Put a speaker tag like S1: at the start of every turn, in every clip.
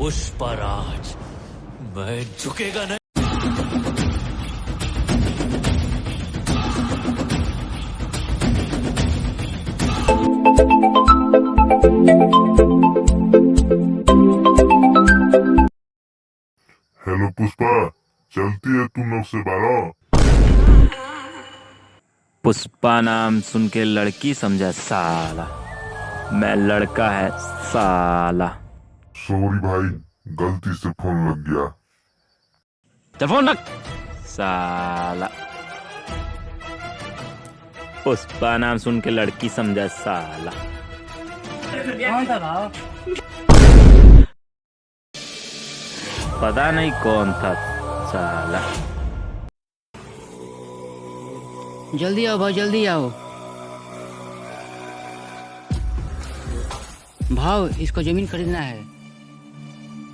S1: पुष्पराज, मैं झुकेगा नहीं।
S2: हेलो पुष्पा, चलती है तू 9 से 12?
S3: पुष्पा नाम सुन के लड़की समझा साला, मैं लड़का है साला।
S2: सॉरी भाई, गलती से फोन लग गया।
S3: चल फोन रख साला। पुष्पा नाम सुन के लड़की समझा साला।
S4: कौन था भाव?
S3: पता नहीं कौन था साला।
S4: जल्दी आओ भाव, जल्दी आओ भाव, इसको जमीन खरीदना है।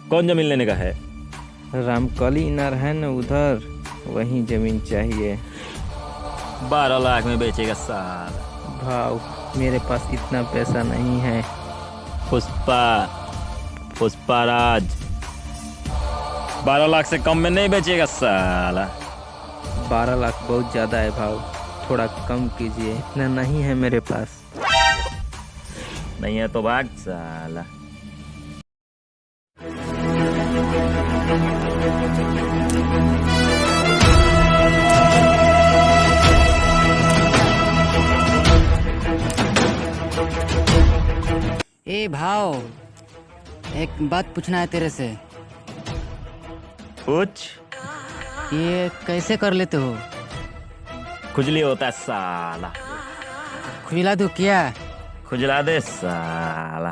S3: कौन जमीन लेने का है?
S5: रामकली इनार है न उधर, वहीं जमीन चाहिए।
S3: 12 लाख में बेचेगा साला।
S5: भाव मेरे पास इतना पैसा नहीं है।
S3: पुष्पाराज 12 लाख से कम में नहीं बेचेगा साला।
S5: 12 लाख बहुत ज्यादा है भाव, थोड़ा कम कीजिए, इतना नहीं है मेरे पास।
S3: नहीं है तो भाग साला।
S4: ए भाव, एक बात पूछना है तेरे से।
S3: कुछ
S4: ये कैसे कर लेते हो?
S3: खुजली होता है साला।
S4: खुजला दो क्या?
S3: खुजला दे साला।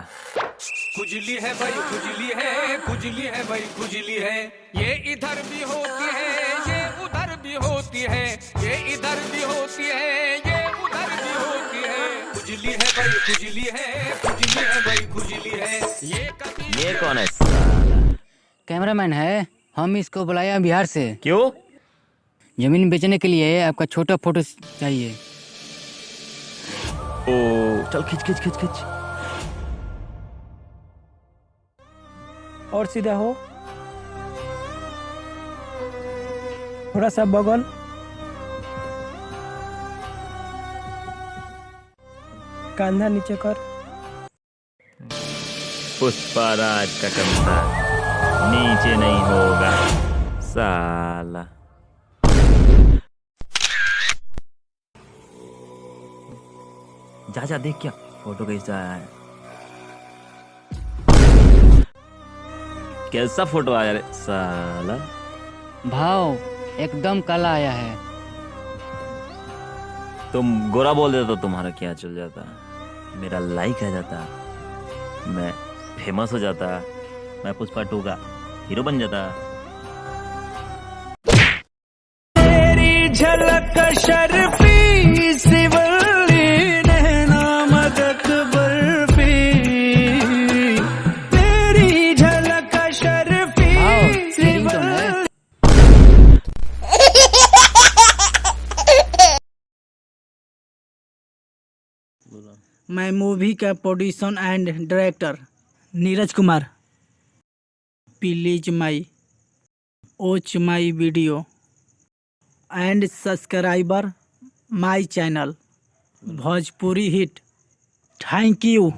S6: खुजली है भाई, खुजली है, खुजली है भाई, खुजली है। ये इधर भी होती है, ये उधर भी होती है, ये इधर भी होती है, ये उधर भी होती है। खुजली है भाई, खुजली है, खुजली है भाई, खुजली है।
S3: ये कौन है साला?
S4: कैमरामैन है, हम इसको बुलाया बिहार से।
S3: क्यों?
S4: जमीन बेचने के लिए आपका छोटा फोटो चाहिए।
S3: ओ चल खींच खींच खींच खींच।
S5: और सीधा हो, थोड़ा सा बगल। कंधा नीचे कर।
S3: पुष्पाराज का कंधा नीचे नहीं होगा साला। जा देख क्या फोटो कैसा है। कैसा फोटो आया रे साला।
S4: भाव एकदम काला आया है।
S3: तुम गोरा बोल देते तो तुम्हारा क्या चल जाता, मेरा लाइक आ जाता, मैं फेमस हो जाता, मैं पुष्पा 2 का हीरो बन जाता।
S7: तेरी झलक शर्फी सिवली नैना मदक बर्फी, तेरी झलक शर्फी सिवली।
S8: मैं मूवी का producer and director Neeraj Kumar. Please my watch my video and subscriber my channel Bhojpuri hit. Thank you.